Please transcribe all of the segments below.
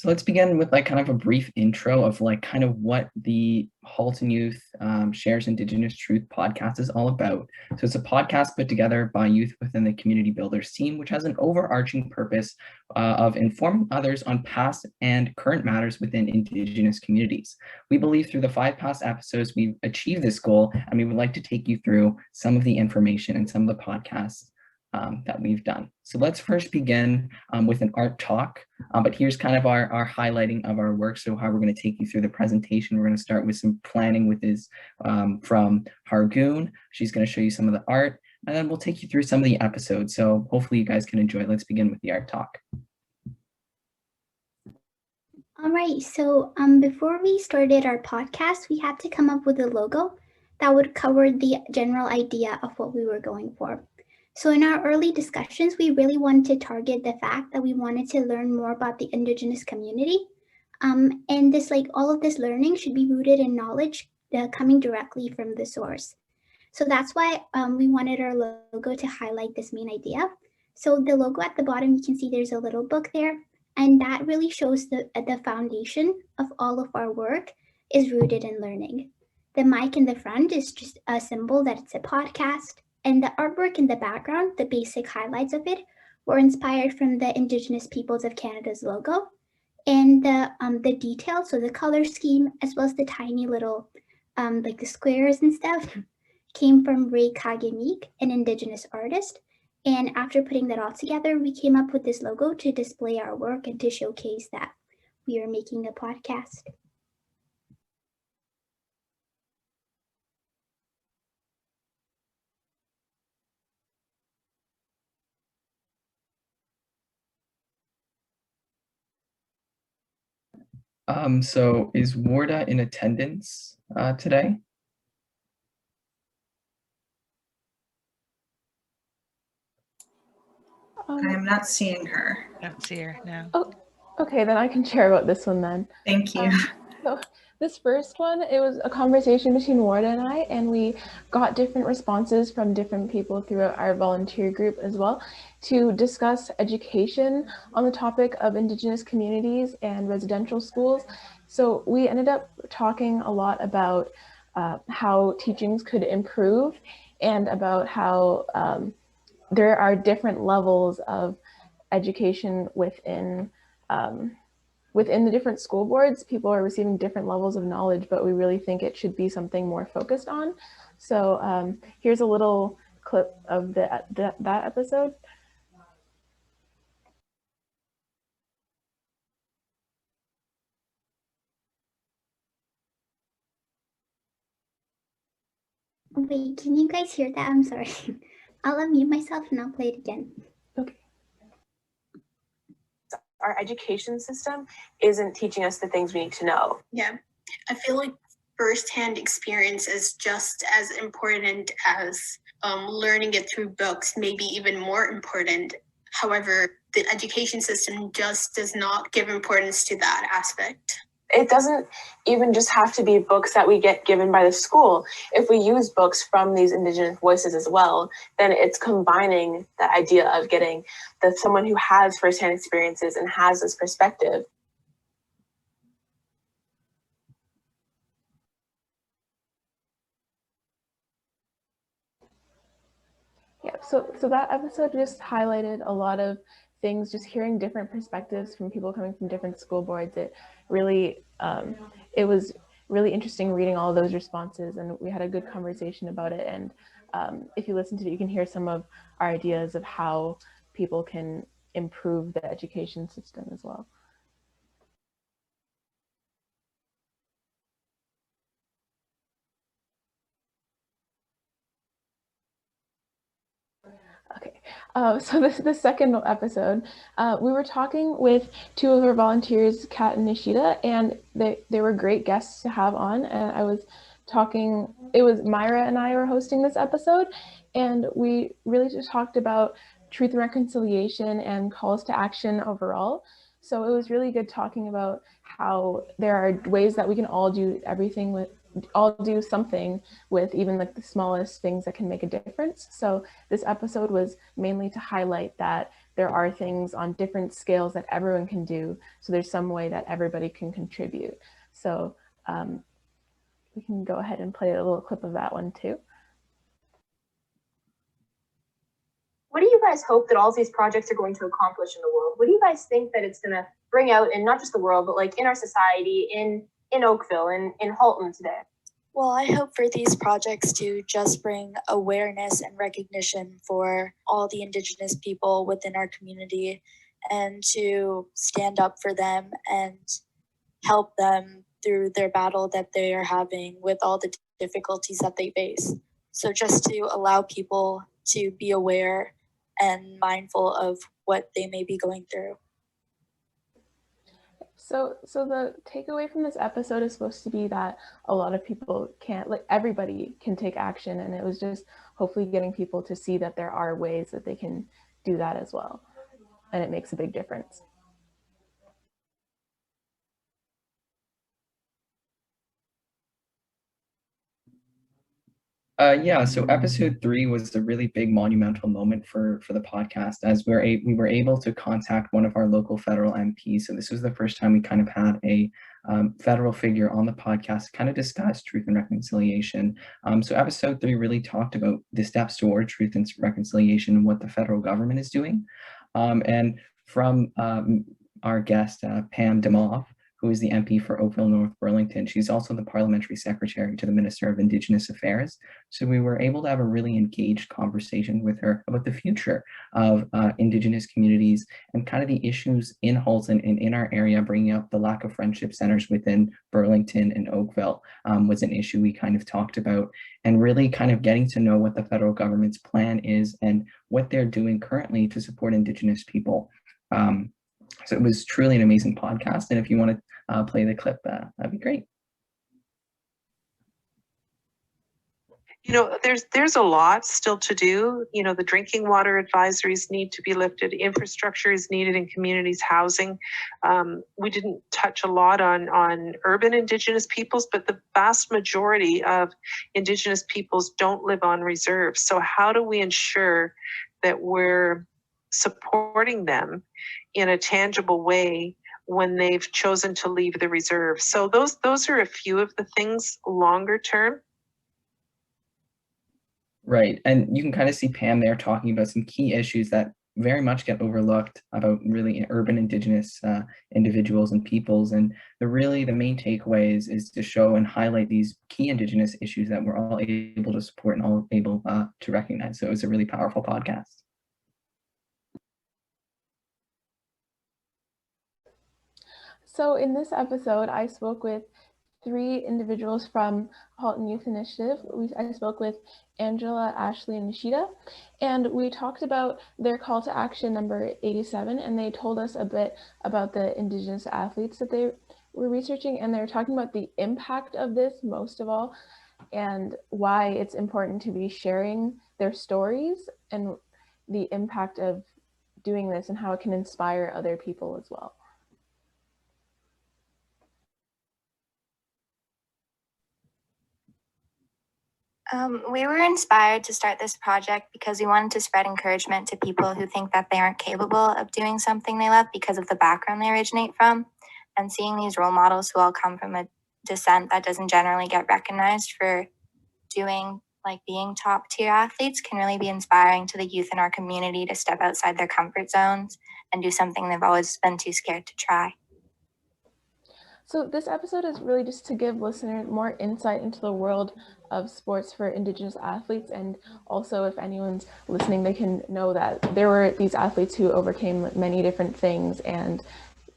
So let's begin with like kind of a brief intro of like kind of what the Halton Youth Shares Indigenous Truth podcast is all about. So it's a podcast put together by youth within the Community Builders team, which has an overarching purpose of informing others on past and current matters within Indigenous communities. We believe through the 5 past episodes, we've achieved this goal, and we would like to take you through some of the information and some of the podcasts that we've done. So let's first begin with an art talk. But here's kind of our highlighting of our work. So how we're going to take you through the presentation. We're going to start with some planning with from Hargoon. She's going to show you some of the art, and then we'll take you through some of the episodes. So hopefully you guys can enjoy. Let's begin with the art talk. All right, so before we started our podcast, we had to come up with a logo that would cover the general idea of what we were going for. So in our early discussions, we really wanted to target the fact that we wanted to learn more about the Indigenous community. And this, like all of this learning should be rooted in knowledge coming directly from the source. So that's why we wanted our logo to highlight this main idea. So the logo at the bottom, you can see there's a little book there, and that really shows the foundation of all of our work is rooted in learning. The mic in the front is just a symbol that it's a podcast. And the artwork in the background, the basic highlights of it, were inspired from the Indigenous Peoples of Canada's logo. And the details, so the color scheme, as well as the tiny little, like the squares and stuff, came from Ray Kagemeek, an Indigenous artist. And after putting that all together, we came up with this logo to display our work and to showcase that we are making a podcast. So is Warda in attendance today? I am not seeing her. I don't see her now. Oh, okay, then I can share about this one then. Thank you. So this first one, it was a conversation between Warda and I, and we got different responses from different people throughout our volunteer group as well to discuss education on the topic of Indigenous communities and residential schools. So we ended up talking a lot about how teachings could improve and about how there are different levels of education within the different school boards. People are receiving different levels of knowledge, but we really think it should be something more focused on. So here's a little clip of that episode. Wait, can you guys hear that? I'm sorry. I'll unmute myself and I'll play it again. Okay. Our education system isn't teaching us the things we need to know. Yeah, I feel like firsthand experience is just as important as learning it through books, maybe even more important. However, the education system just does not give importance to that aspect. It doesn't even just have to be books that we get given by the school. If we use books from these Indigenous voices as well, then it's combining that idea of getting someone who has firsthand experiences and has this perspective. Yeah, so that episode just highlighted a lot of things, just hearing different perspectives from people coming from different school boards. It really, it was really interesting reading all of those responses, and we had a good conversation about it. And if you listen to it, you can hear some of our ideas of how people can improve the education system as well. Okay, so this is the second episode. We were talking with two of our volunteers, Kat and Nishida, and they were great guests to have on. And I was talking, it was Myra and I were hosting this episode, and we really just talked about truth and reconciliation and calls to action overall. So it was really good talking about how there are ways that we can all do everything all do something with even like the smallest things that can make a difference. So this episode was mainly to highlight that there are things on different scales that everyone can do. So there's some way that everybody can contribute. So we can go ahead and play a little clip of that one too. What do you guys hope that all of these projects are going to accomplish in the world? What do you guys think that it's going to bring out in not just the world, but like in our society, in Oakville, in Halton today? Well, I hope for these projects to just bring awareness and recognition for all the Indigenous people within our community, and to stand up for them and help them through their battle that they are having with all the difficulties that they face. So just to allow people to be aware and mindful of what they may be going through. So the takeaway from this episode is supposed to be that a lot of people can't, like everybody can take action, and it was just hopefully getting people to see that there are ways that they can do that as well, and it makes a big difference. Yeah, so episode 3 was a really big monumental moment for the podcast, as we were able to contact one of our local federal MPs. So this was the first time we kind of had a federal figure on the podcast to kind of discuss truth and reconciliation. So episode 3 really talked about the steps toward truth and reconciliation and what the federal government is doing. And from our guest, Pam Demoff, who is the MP for Oakville North Burlington. She's also the parliamentary secretary to the Minister of Indigenous Affairs. So we were able to have a really engaged conversation with her about the future of Indigenous communities and kind of the issues in Halton and in our area. Bringing up the lack of friendship centers within Burlington and Oakville was an issue we kind of talked about, and really kind of getting to know what the federal government's plan is and what they're doing currently to support Indigenous people. So it was truly an amazing podcast. And if you want to play the clip, that'd be great. You know, there's a lot still to do. You know, the drinking water advisories need to be lifted. Infrastructure is needed in communities, housing. We didn't touch a lot on urban Indigenous peoples, but the vast majority of Indigenous peoples don't live on reserves. So how do we ensure that we're supporting them in a tangible way when they've chosen to leave the reserve? So those are a few of the things longer term. Right. And you can kind of see Pam there talking about some key issues that very much get overlooked about really urban Indigenous individuals and peoples. And the main takeaway is to show and highlight these key Indigenous issues that we're all able to support and all able to recognize. So it was a really powerful podcast. So in this episode, I spoke with 3 individuals from Halton Youth Initiative. I spoke with Angela, Ashley, and Nishida, and we talked about their call to action number 87, and they told us a bit about the Indigenous athletes that they were researching, and they're talking about the impact of this most of all, and why it's important to be sharing their stories and the impact of doing this and how it can inspire other people as well. We were inspired to start this project because we wanted to spread encouragement to people who think that they aren't capable of doing something they love because of the background they originate from. And seeing these role models who all come from a descent that doesn't generally get recognized for being top tier athletes can really be inspiring to the youth in our community to step outside their comfort zones and do something they've always been too scared to try. So this episode is really just to give listeners more insight into the world of sports for Indigenous athletes, and also if anyone's listening, they can know that there were these athletes who overcame many different things, and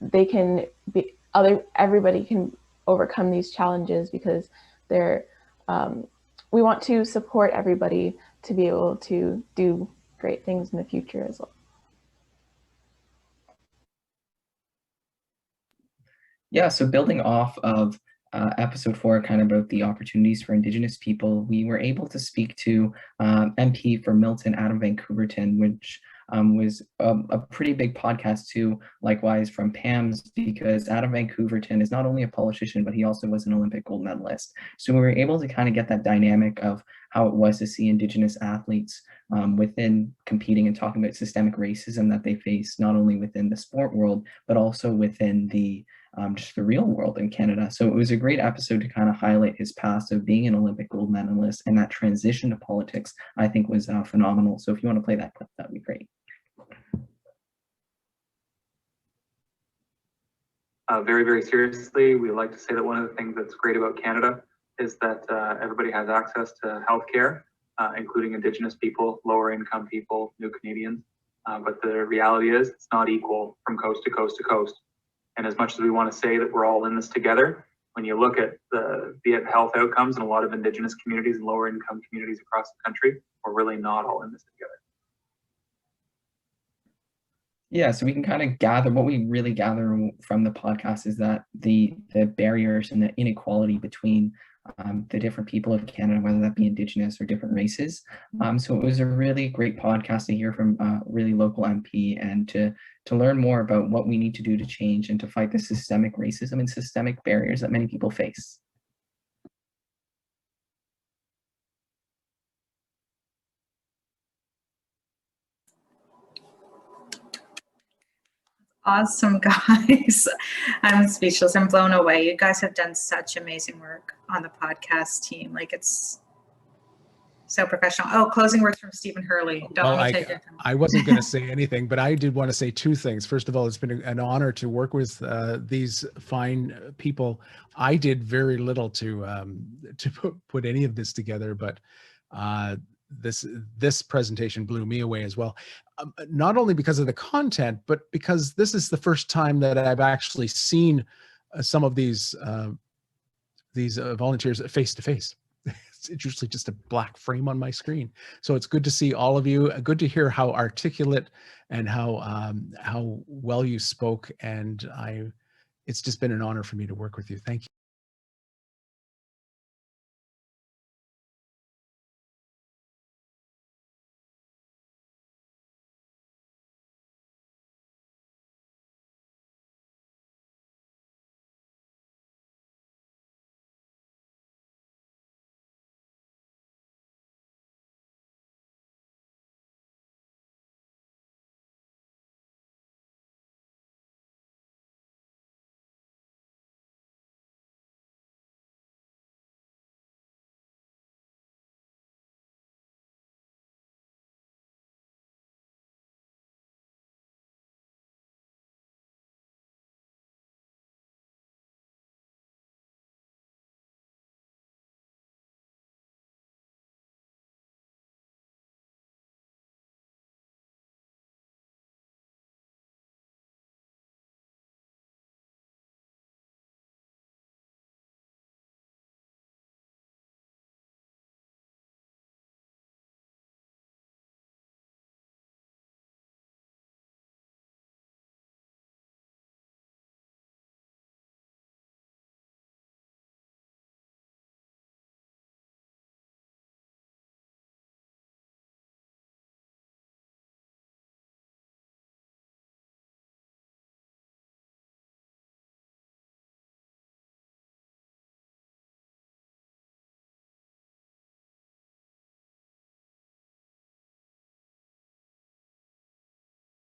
they can be everybody can overcome these challenges because they're we want to support everybody to be able to do great things in the future as well. Yeah, so building off of episode 4, kind of about the opportunities for Indigenous people, we were able to speak to MP for Milton, Adam Van Couverton, which was a pretty big podcast too, likewise from Pam's, because Adam Van Couverton is not only a politician, but he also was an Olympic gold medalist. So we were able to kind of get that dynamic of how it was to see Indigenous athletes within competing and talking about systemic racism that they face, not only within the sport world, but also within the just the real world in Canada. So it was a great episode to kind of highlight his past of being an Olympic gold medalist, and that transition to politics, I think, was phenomenal. So if you want to play that clip, that'd be great. Very, very seriously, we like to say that one of the things that's great about Canada is that everybody has access to healthcare, including Indigenous people, lower income people, new Canadians. But the reality is it's not equal from coast to coast to coast. And as much as we want to say that we're all in this together, when you look at the health outcomes in a lot of Indigenous communities and lower income communities across the country, we're really not all in this together. Yeah, so we can kind of gather, what we really gather from the podcast is that the barriers and the inequality between the different people of Canada, whether that be Indigenous or different races. So it was a really great podcast to hear from a really local MP, and to learn more about what we need to do to change and to fight the systemic racism and systemic barriers that many people face. Awesome, guys. I'm speechless. I'm blown away. You guys have done such amazing work on the podcast team. Like, it's so professional. Oh, closing words from Stephen Hurley. Well, I wasn't going to say anything, but I did want to say two things. First of all, it's been an honor to work with these fine people. I did very little to put any of this together, but this presentation blew me away as well. Not only because of the content, but because this is the first time that I've actually seen some of these volunteers face to face. It's usually just a black frame on my screen. So it's good to see all of you. Good to hear how articulate and how well you spoke. And it's just been an honor for me to work with you. Thank you.